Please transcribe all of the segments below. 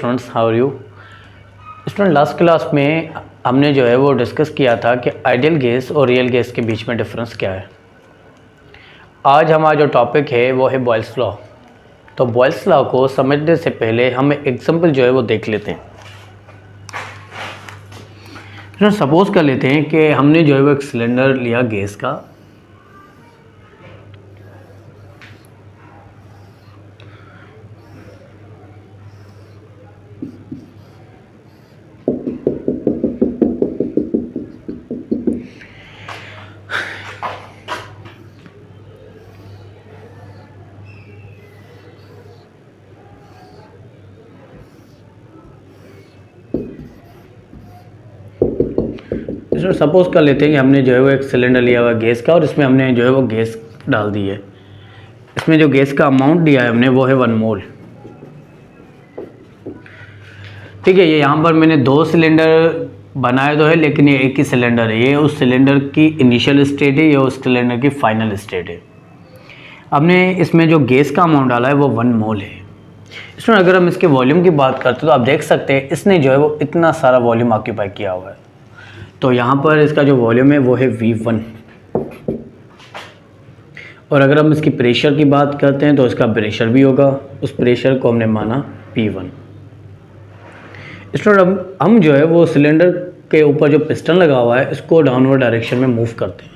Students, how are you student. Last class में हमने जो है वो डिस्कस किया था कि आइडियल गैस और रियल गैस के बीच में डिफरेंस क्या है। आज हमारा जो टॉपिक है वो है बॉयल्स लॉ। तो बॉयल्स लॉ को समझने से पहले हम एग्जांपल जो है वो देख लेते हैं। सपोज कर लेते हैं कि हमने जो है वो एक सिलेंडर लिया गैस का, सपोज कर लेते हैं कि हमने जो है वो एक सिलेंडर लिया हुआ गैस का और इसमें हमने जो है वो गैस डाल दी है। इसमें जो गैस का अमाउंट दिया है हमने वो है 1 मोल। ठीक है, ये यहाँ पर मैंने 2 सिलेंडर बनाए तो है, लेकिन ये एक ही सिलेंडर है। ये उस सिलेंडर की इनिशियल स्टेट है, ये उस सिलेंडर की फाइनल स्टेट है। हमने इसमें जो गैस का अमाउंट डाला है वो 1 मोल है। इसमें अगर हम इसके वॉल्यूम की बात करते हैं तो आप देख सकते हैं इसने जो है वो इतना सारा वॉल्यूम ऑक्यूपाई किया हुआ है। तो यहाँ पर इसका जो वॉल्यूम है वो है V1। और अगर हम इसकी प्रेशर की बात करते हैं तो इसका प्रेशर भी होगा, उस प्रेशर को हमने माना P1। स्टूडेंट, हम जो है वो सिलेंडर के ऊपर जो पिस्टन लगा हुआ है इसको डाउनवर्ड डायरेक्शन में मूव करते हैं।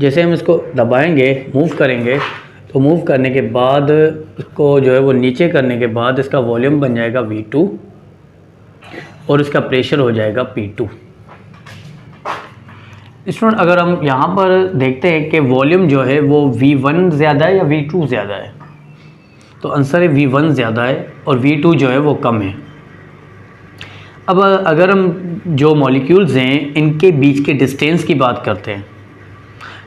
जैसे हम इसको दबाएंगे, मूव करेंगे, तो मूव करने के बाद इसको जो है वो नीचे करने के बाद इसका वॉल्यूम बन जाएगा V2 और इसका प्रेशर हो जाएगा P2। स्टूडेंट, अगर हम यहाँ पर देखते हैं कि वॉल्यूम जो है वो V1 ज़्यादा है या V2 ज़्यादा है, तो आंसर है V1 ज़्यादा है और V2 जो है वो कम है। अब अगर हम जो मॉलिक्यूल्स हैं इनके बीच के डिस्टेंस की बात करते हैं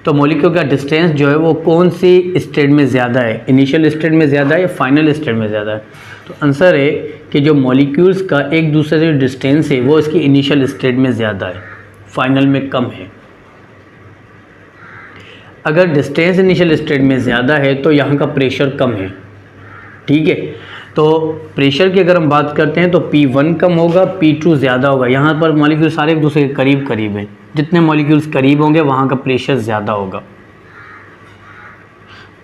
तो मॉलिक्यूल का डिस्टेंस जो है वो कौन सी स्टेट में ज़्यादा है, इनिशियल स्टेट में ज़्यादा है या फाइनल स्टेट में ज़्यादा है, तो आंसर है कि जो मॉलिक्यूल्स का एक दूसरे से डिस्टेंस है वो इसकी इनिशियल स्टेट में ज़्यादा है, फाइनल में कम है। अगर डिस्टेंस इनिशियल स्टेट में ज़्यादा है तो यहाँ का प्रेशर कम है। ठीक है, तो प्रेशर की अगर हम बात करते हैं तो P1 कम होगा, P2 ज़्यादा होगा। यहाँ पर मॉलिक्यूल सारे एक दूसरे के करीब करीब हैं, जितने मॉलिक्यूल्स करीब होंगे वहाँ का प्रेशर ज़्यादा होगा।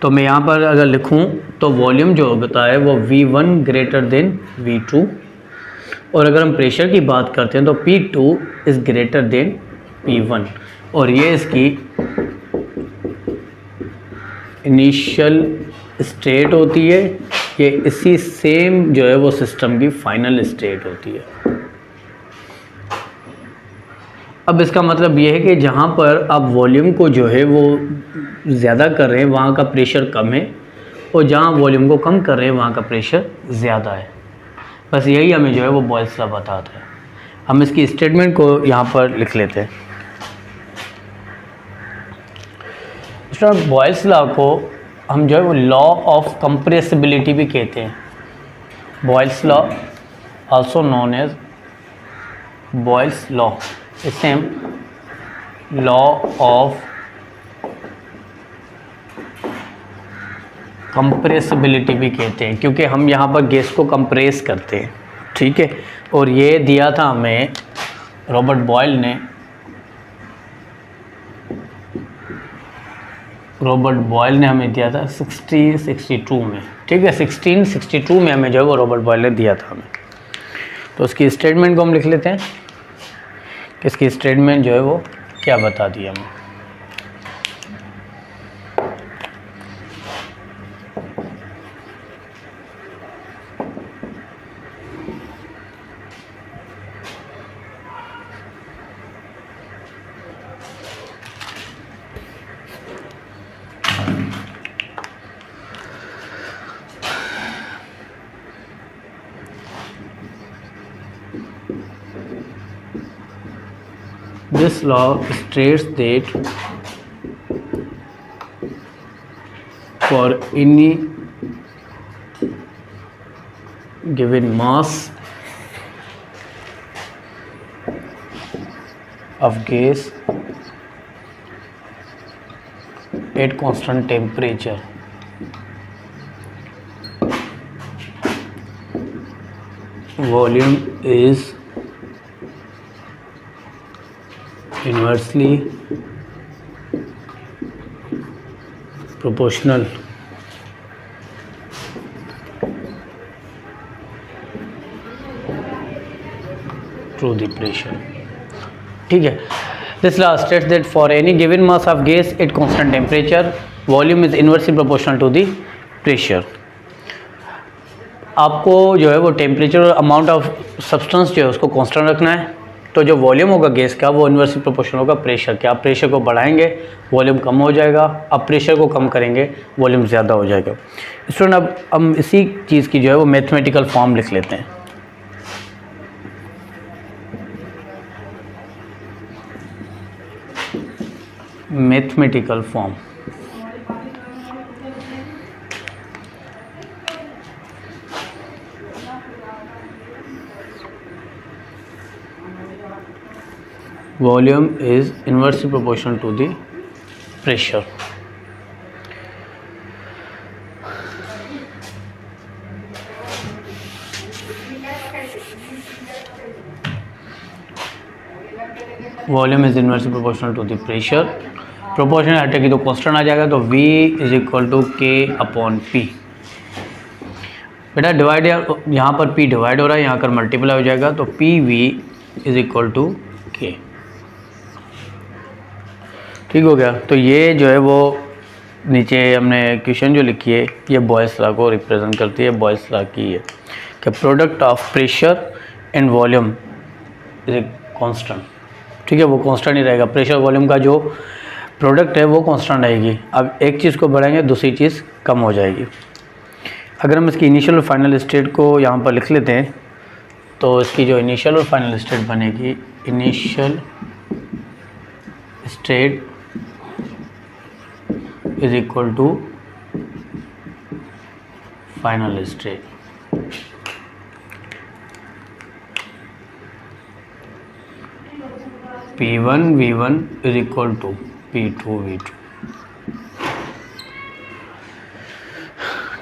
तो मैं यहाँ पर अगर लिखूँ तो वॉल्यूम जो होता है वो V1 ग्रेटर देन V2, और अगर हम प्रेशर की बात करते हैं तो P2 is greater than P1, और ये इसकी इनिशियल स्टेट होती है। ये इसी सेम जो है वो सिस्टम की फाइनल स्टेट होती है। अब इसका मतलब ये है कि जहाँ पर आप वॉल्यूम को जो है वो ज़्यादा कर रहे हैं वहाँ का प्रेशर कम है, और जहाँ वॉल्यूम को कम कर रहे हैं वहाँ का प्रेशर ज़्यादा है। बस यही हमें जो है वो बॉयल्स लॉ बताता है। हम इसकी स्टेटमेंट को यहाँ पर लिख लेते हैं। बॉयल्स लॉ को हम जो है वो लॉ ऑफ कंप्रेसिबिलिटी भी कहते हैं। Boyle's law also known as Boyle's law, इसे हम लॉ ऑफ कंप्रेसिबिलिटी भी कहते हैं, क्योंकि हम यहाँ पर गैस को कंप्रेस करते हैं। ठीक है, और ये दिया था हमें रॉबर्ट बॉयल ने। रॉबर्ट बॉयल ने हमें दिया था 1662 में। ठीक है, 1662 में हमें जो है वो रॉबर्ट बॉयल ने दिया था हमें। तो उसकी स्टेटमेंट को हम लिख लेते हैं कि इसकी स्टेटमेंट जो है वो क्या बता दी हमें। This law states that for any given mass of gas at constant temperature, volume is inversely proportional to the pressure. ठीक है, this law states that for any given mass of gas at constant temperature volume is inversely proportional to the pressure. आपको जो है वो temperature और amount of substance जो है उसको कांस्टेंट रखना है, तो जो वॉल्यूम होगा गैस का वो इनवर्सली प्रोपोर्शनल होगा प्रेशर के। आप प्रेशर को बढ़ाएंगे वॉल्यूम कम हो जाएगा, आप प्रेशर को कम करेंगे वॉल्यूम ज़्यादा हो जाएगा। स्टूडेंट अब हम इसी चीज़ की जो है वो मैथमेटिकल फॉर्म लिख लेते हैं। Mathematical form volume is inversely proportional to the pressure। Volume is inversely proportional to the pressure. Proportional हटेगी तो कांस्टेंट आ जाएगा, तो V is equal to K upon P। बेटा डिवाइड, यहाँ पर P डिवाइड हो रहा है, यहाँ कर मल्टीप्लाई हो जाएगा, तो PV is equal to K। ठीक हो गया। तो ये जो है वो नीचे हमने क्वेश्चन जो लिखी है ये बॉयल्स लॉ को रिप्रेजेंट करती है। बॉयल्स लॉ की है कि product of pressure and volume is a constant. ठीक है, वो कांस्टेंट ही रहेगा। प्रेशर वॉल्यूम का जो प्रोडक्ट है वो कांस्टेंट रहेगी। अब एक चीज़ को बढ़ाएंगे दूसरी चीज़ कम हो जाएगी। अगर हम इसकी इनिशियल और फाइनल स्टेट को यहाँ पर लिख लेते हैं तो इसकी जो इनिशियल और फाइनल स्टेट बनेगी, initial state is equal to final state. P1 V1 is equal to P2 V2।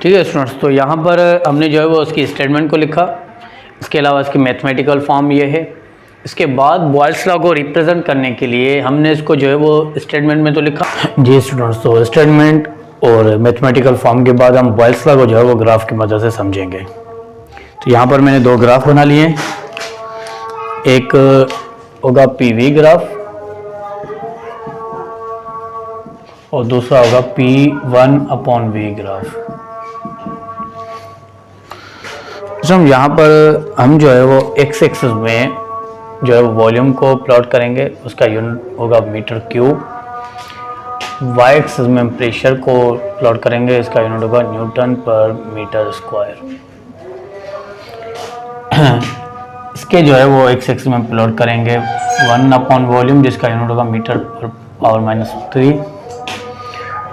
ठीक है स्टूडेंट्स, तो यहाँ पर हमने जो है वो उसकी स्टेटमेंट को लिखा। इसके अलावा इसकी मैथमेटिकल फॉर्म ये है। इसके बाद बॉयल्स लॉ को रिप्रेजेंट करने के लिए हमने इसको जो है वो स्टेटमेंट में तो लिखा। जी स्टूडेंट्स, तो स्टेटमेंट और मैथमेटिकल फॉर्म के बाद हम बॉयल्स लॉ को जो है वो ग्राफ की मदद से समझेंगे। तो यहाँ पर मैंने दो ग्राफ बना लिए। एक होगा PV ग्राफ और दूसरा होगा P1 अपॉन V ग्राफ। तो हम यहाँ पर हम जो है वो x एक्सिस में जो है वो वॉल्यूम को प्लॉट करेंगे, उसका यूनिट होगा मीटर क्यूब। y एक्सिस में हम प्रेशर को प्लॉट करेंगे, इसका यूनिट होगा न्यूटन पर मीटर स्क्वायर। इसके जो है वो x एक्सिस में प्लॉट करेंगे 1 अपॉन वॉल्यूम, जिसका यूनिट होगा मीटर पर पावर -3।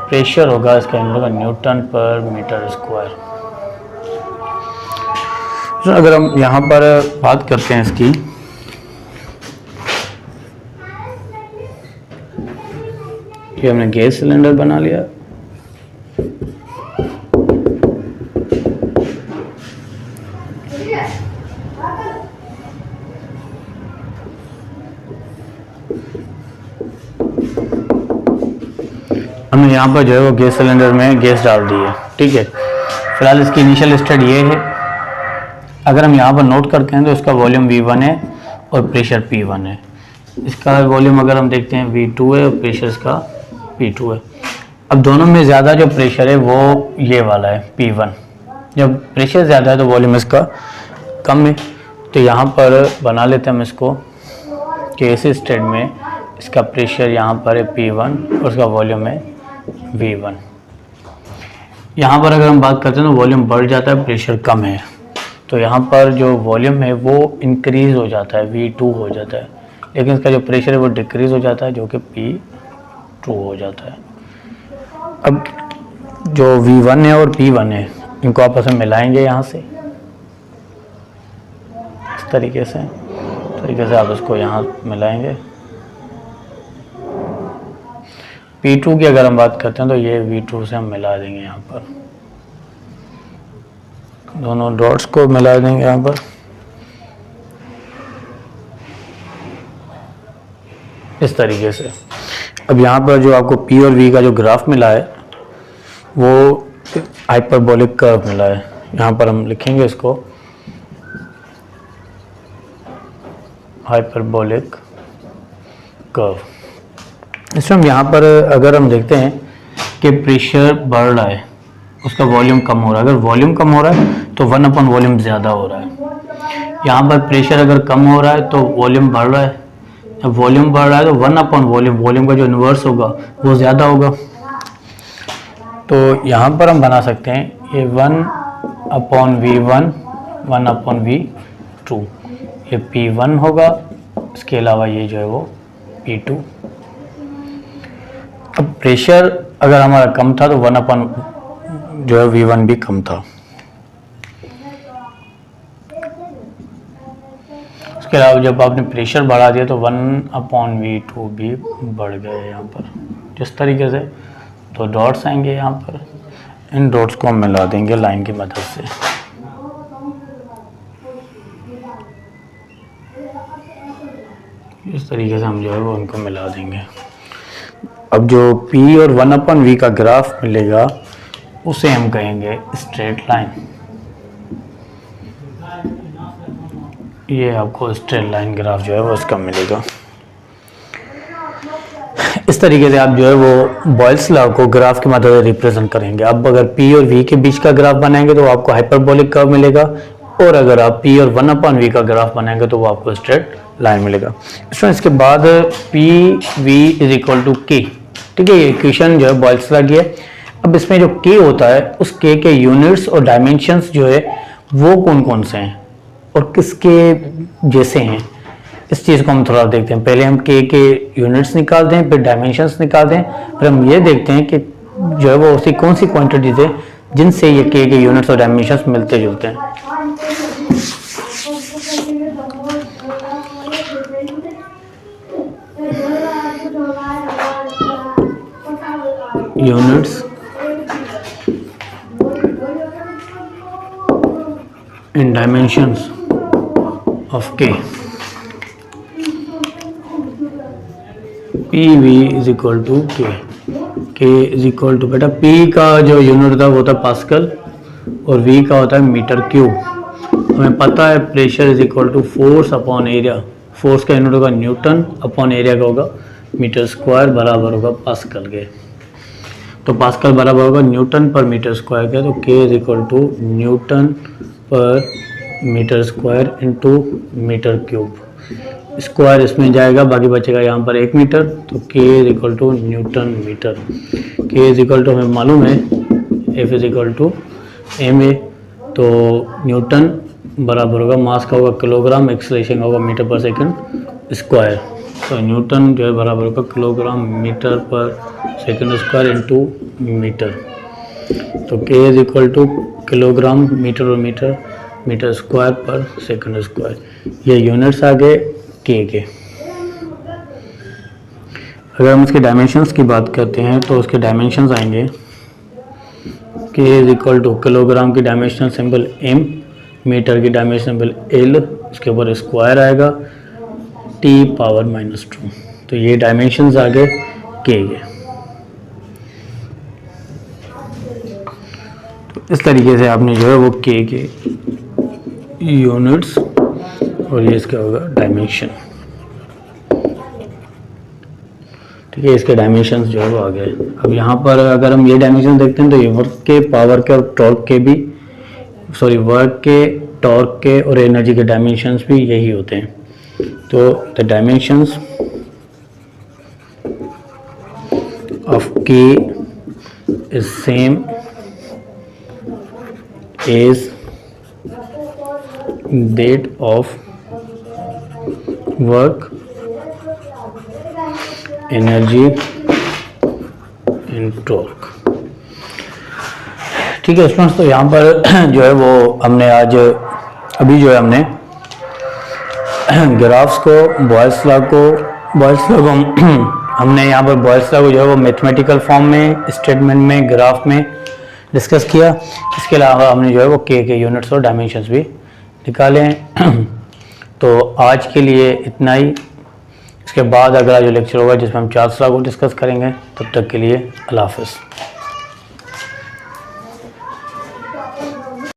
प्रेशर होगा, इसका यूनिट होगा न्यूटन पर मीटर स्क्वायर। तो अगर हम यहाँ पर बात करते हैं इसकी, ये हमने गैस सिलेंडर बना लिया। हमने यहाँ पर जो है वो गैस सिलेंडर में गैस डाल दी है। ठीक है, फिलहाल इसकी इनिशियल स्टेट ये है। अगर हम यहाँ पर नोट करते हैं तो इसका वॉल्यूम V1 है और प्रेशर P1 है। इसका वॉल्यूम अगर हम देखते हैं V2 है और प्रेशर इसका P2 है। अब दोनों में ज़्यादा जो प्रेशर है वो ये वाला है P1। जब प्रेशर ज़्यादा है तो वॉल्यूम इसका कम है। तो यहाँ पर बना लेते हैं हम इसको कि ऐसे स्टेट में इसका प्रेशर यहाँ पर है P1 और उसका वॉल्यूम है V1। यहाँ पर अगर हम बात करते हैं तो वॉल्यूम बढ़ जाता है, प्रेशर कम है, तो यहाँ पर जो वॉल्यूम है वो इंक्रीज़ हो जाता है, V2 हो जाता है। लेकिन इसका जो प्रेशर है वो डिक्रीज़ हो जाता है, जो कि P2 हो जाता है। अब जो V1 है और P1 है इनको आपस में मिलाएंगे यहाँ से इस तरीके से आप इसको यहाँ मिलाएंगे। P2 की अगर हम बात करते हैं तो ये V2 से हम मिला देंगे। यहाँ पर दोनों डॉट्स को मिला देंगे यहाँ पर। इस तरीके से। अब यहाँ पर जो आपको P और V का जो ग्राफ मिला है वो हाइपरबोलिक कर्व मिला है। यहाँ पर हम लिखेंगे इसको हाइपरबोलिक कर्व। इसमें हम यहाँ पर अगर हम देखते हैं कि प्रेशर बढ़ रहा है, उसका वॉल्यूम कम हो रहा है। अगर वॉल्यूम कम हो रहा है तो 1 अपॉन वॉल्यूम ज़्यादा हो रहा है। यहाँ पर प्रेशर अगर कम हो रहा है तो वॉल्यूम बढ़ रहा है। जब वॉल्यूम बढ़ रहा है तो 1 अपॉन वॉल्यूम, वॉल्यूम का जो इन्वर्स होगा वो ज़्यादा होगा। तो यहाँ पर हम बना सकते हैं ये 1 अपॉन V1, 1 अपॉन V2, ये P1 होगा। इसके अलावा ये जो है वो P2। अब प्रेशर अगर हमारा कम था तो 1 अपॉन जो है V1 भी कम था। उसके अलावा जब आपने प्रेशर बढ़ा दिया तो 1 अपॉन V2 भी बढ़ गए। यहाँ पर जिस तरीके से तो डॉट्स आएंगे यहाँ पर, इन डॉट्स को हम मिला देंगे लाइन की मदद से। इस तरीके से हम जो है वो उनको मिला देंगे। अब जो P और 1 अपॉन V का ग्राफ मिलेगा उसे हम कहेंगे स्ट्रेट लाइन। ये आपको स्ट्रेट लाइन ग्राफ जो है वो उसका मिलेगा। इस तरीके से आप जो है वो बॉयल्स लॉ को ग्राफ की मदद से रिप्रेजेंट करेंगे। अब अगर P और V के बीच का ग्राफ बनाएंगे तो आपको हाइपरबोलिक कर्व मिलेगा, और अगर आप P और 1 अपॉन V का ग्राफ बनाएंगे तो वो आपको स्ट्रेट लाइन मिलेगा। इसके बाद P V is equal to K, ठीक है, ये इक्वेशन जो है बॉयल्स लॉ की है। अब इसमें जो K होता है उस K के यूनिट्स और डायमेंशंस जो है वो कौन कौन से हैं और किसके जैसे हैं, इस चीज़ को हम थोड़ा देखते हैं। पहले हम K के यूनिट्स निकालते हैं, फिर डायमेंशंस निकालते हैं, फिर हम ये देखते हैं कि जो है वो उसकी कौन सी क्वांटिटीज है जिनसे ये K के यूनिट्स और डायमेंशंस मिलते जुलते हैं। Units in dimensions of K, PV is equal to K, K is equal to, बेटा P का जो यूनिट था वो था पास्कल और V का होता है मीटर क्यूब। हमें पता है pressure is equal to force upon area, force का यूनिट होगा न्यूटन, अपॉन एरिया का होगा मीटर स्क्वायर, बराबर होगा पास्कल के। तो पास्कल बराबर होगा न्यूटन पर मीटर स्क्वायर के, तो K is equal to newton per metre square into metre cube. Square इसमें जाएगा, बाकी बचेगा यहाँ पर 1 मीटर, तो K is equal to Newton metre. K is equal to हमें मालूम है F is equal to ma, तो न्यूटन बराबर होगा मास का होगा किलोग्राम, एक्सेलरेशन होगा मीटर पर सेकंड स्क्वायर। तो न्यूटन जो है बराबर होगा किलोग्राम मीटर पर सेकंड स्क्वायर इंटू मीटर। तो K is equal to kilogram metre और मीटर, मीटर स्क्वायर पर सेकंड स्क्वायर। ये यूनिट्स आ गए K के। अगर हम उसके डायमेंशंस की बात करते हैं तो उसके डायमेंशंस आएंगे K is equal to kilogram की डायमेंशनल सिंबल M, मीटर की डायमेंशनल सिंबल L, उसके ऊपर स्क्वायर आएगा T पावर -2। तो ये डायमेंशंस आ गए K के। तो इस तरीके से आपने जो है वो K के यूनिट्स और ये इसका होगा डायमेंशन, ठीक है, इसके डायमेंशंस जो है वो आ गए। अब यहाँ पर अगर हम ये डायमेंशन देखते हैं तो ये वर्क के, पावर के और टॉर्क के भी, सॉरी वर्क के, टॉर्क के और एनर्जी के डायमेंशंस भी यही होते हैं। तो the dimensions of K is same as that of work, energy and torque, ठीक है स्टूडेंट्स। तो यहाँ पर जो है वो हमने आज अभी जो है हमने ग्राफ्स को, बॉयल्स लॉ को हमने यहाँ पर बॉयल्स लॉ को जो है वो मैथमेटिकल फॉर्म में, स्टेटमेंट में, ग्राफ में डिस्कस किया। इसके अलावा हमने जो है वो K के यूनिट्स और डायमेंशंस भी निकाले हैं। तो आज के लिए इतना ही। इसके बाद अगला जो लेक्चर होगा जिसमें हम चार्ल्स लॉ को डिस्कस करेंगे। तब तक के लिए अल्लाह हाफ़िज़।